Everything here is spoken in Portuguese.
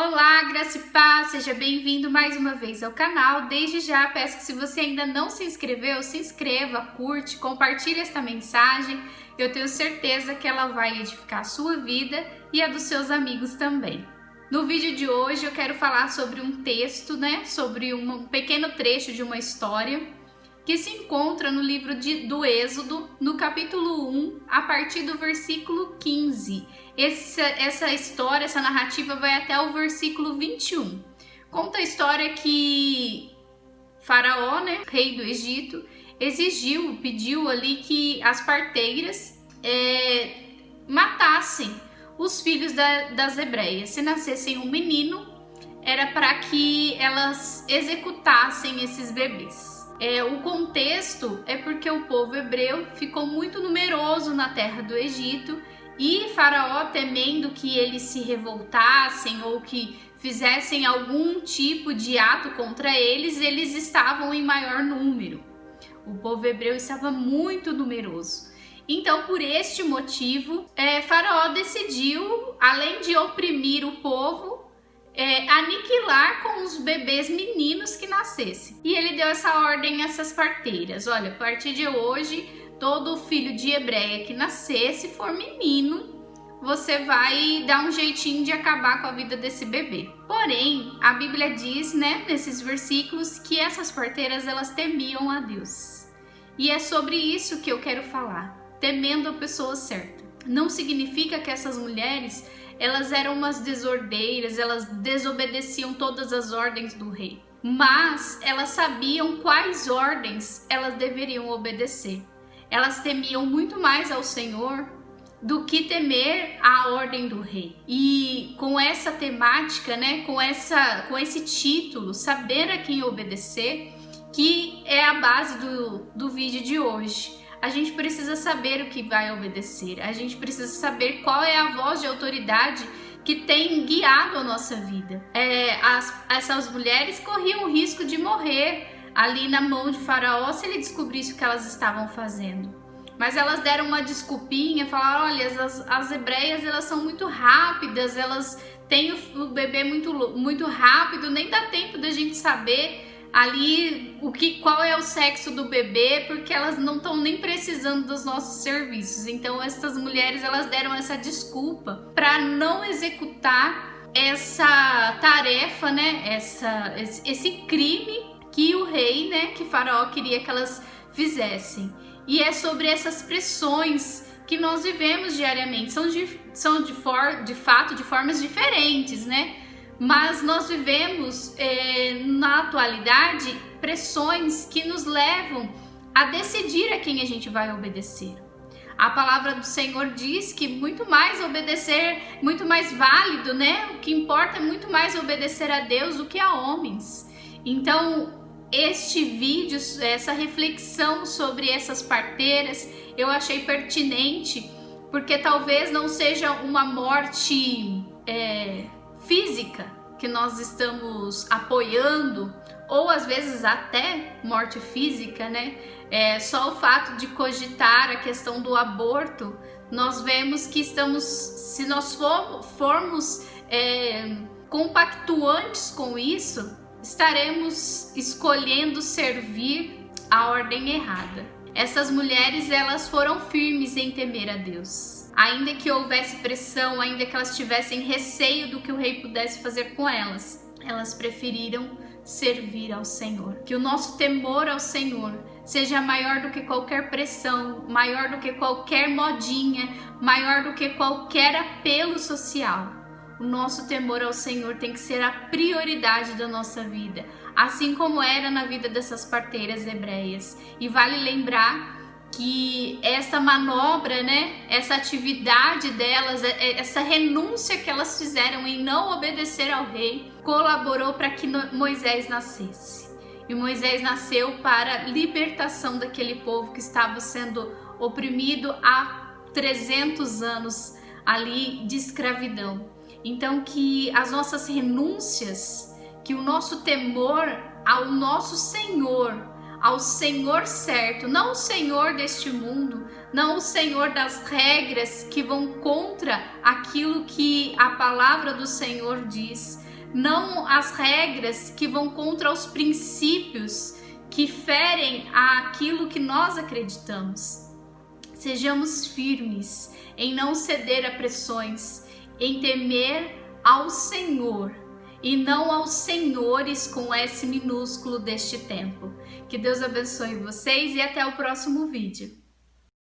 Olá, graça e paz, seja bem-vindo mais uma vez ao canal. Desde já peço que se você ainda não se inscreveu, se inscreva, curte, compartilhe esta mensagem. Eu tenho certeza que ela vai edificar a sua vida e a dos seus amigos também. No vídeo de hoje eu quero falar sobre um texto, sobre um pequeno trecho de uma história que se encontra no livro do Êxodo, no capítulo 1, a partir do versículo 15. Essa história, essa narrativa vai até o versículo 21. Conta a história que Faraó, rei do Egito, pediu ali que as parteiras matassem os filhos das hebreias. Se nascessem um menino, era para que elas executassem esses bebês. O contexto é porque o povo hebreu ficou muito numeroso na terra do Egito e Faraó, temendo que eles se revoltassem ou que fizessem algum tipo de ato contra eles estavam em maior número. O povo hebreu estava muito numeroso. Então, por este motivo, Faraó decidiu, além de oprimir o povo, aniquilar com os bebês meninos que nascessem. E ele deu essa ordem a essas parteiras: olha, a partir de hoje, todo filho de hebreia que nascer, se for menino, você vai dar um jeitinho de acabar com a vida desse bebê. Porém, a Bíblia diz, nesses versículos, que essas parteiras, elas temiam a Deus. E é sobre isso que eu quero falar, temendo a pessoa certa. Não significa que essas mulheres elas eram umas desordeiras, elas desobedeciam todas as ordens do rei. Mas elas sabiam quais ordens elas deveriam obedecer. Elas temiam muito mais ao Senhor do que temer a ordem do rei. E com essa temática, com esse título, saber a quem obedecer, que é a base do vídeo de hoje. A gente precisa saber o que vai obedecer, a gente precisa saber qual é a voz de autoridade que tem guiado a nossa vida. Essas mulheres corriam o risco de morrer ali na mão de Faraó se ele descobrisse o que elas estavam fazendo. Mas elas deram uma desculpinha, falaram: olha, as hebreias elas são muito rápidas, elas têm o bebê muito rápido, nem dá tempo da gente saber ali qual é o sexo do bebê, porque elas não estão nem precisando dos nossos serviços. Então essas mulheres, elas deram essa desculpa para não executar essa tarefa, esse crime que o rei, que Faraó queria que elas fizessem. E é sobre essas pressões que nós vivemos diariamente. São de fato de formas diferentes, mas nós vivemos na atualidade pressões que nos levam a decidir a quem a gente vai obedecer. A palavra do Senhor diz que muito mais obedecer, muito mais válido, O que importa é muito mais obedecer a Deus do que a homens. Então, este vídeo, essa reflexão sobre essas parteiras, eu achei pertinente, porque talvez não seja uma morte física que nós estamos apoiando, ou às vezes até morte física, só o fato de cogitar a questão do aborto, nós vemos que se nós formos compactuantes com isso, estaremos escolhendo servir a ordem errada. Essas mulheres, elas foram firmes em temer a Deus. Ainda que houvesse pressão, ainda que elas tivessem receio do que o rei pudesse fazer com elas, elas preferiram servir ao Senhor. Que o nosso temor ao Senhor seja maior do que qualquer pressão, maior do que qualquer modinha, maior do que qualquer apelo social. O nosso temor ao Senhor tem que ser a prioridade da nossa vida, assim como era na vida dessas parteiras hebreias. E vale lembrar que essa manobra, essa atividade delas, essa renúncia que elas fizeram em não obedecer ao rei, colaborou para que Moisés nascesse. E Moisés nasceu para a libertação daquele povo que estava sendo oprimido há 300 anos ali de escravidão. Então, que as nossas renúncias, que o nosso temor ao nosso Senhor, ao Senhor certo, não o Senhor deste mundo, não o Senhor das regras que vão contra aquilo que a palavra do Senhor diz, não as regras que vão contra os princípios que ferem aquilo que nós acreditamos. Sejamos firmes em não ceder a pressões, em temer ao Senhor e não aos senhores com S minúsculo deste tempo. Que Deus abençoe vocês e até o próximo vídeo.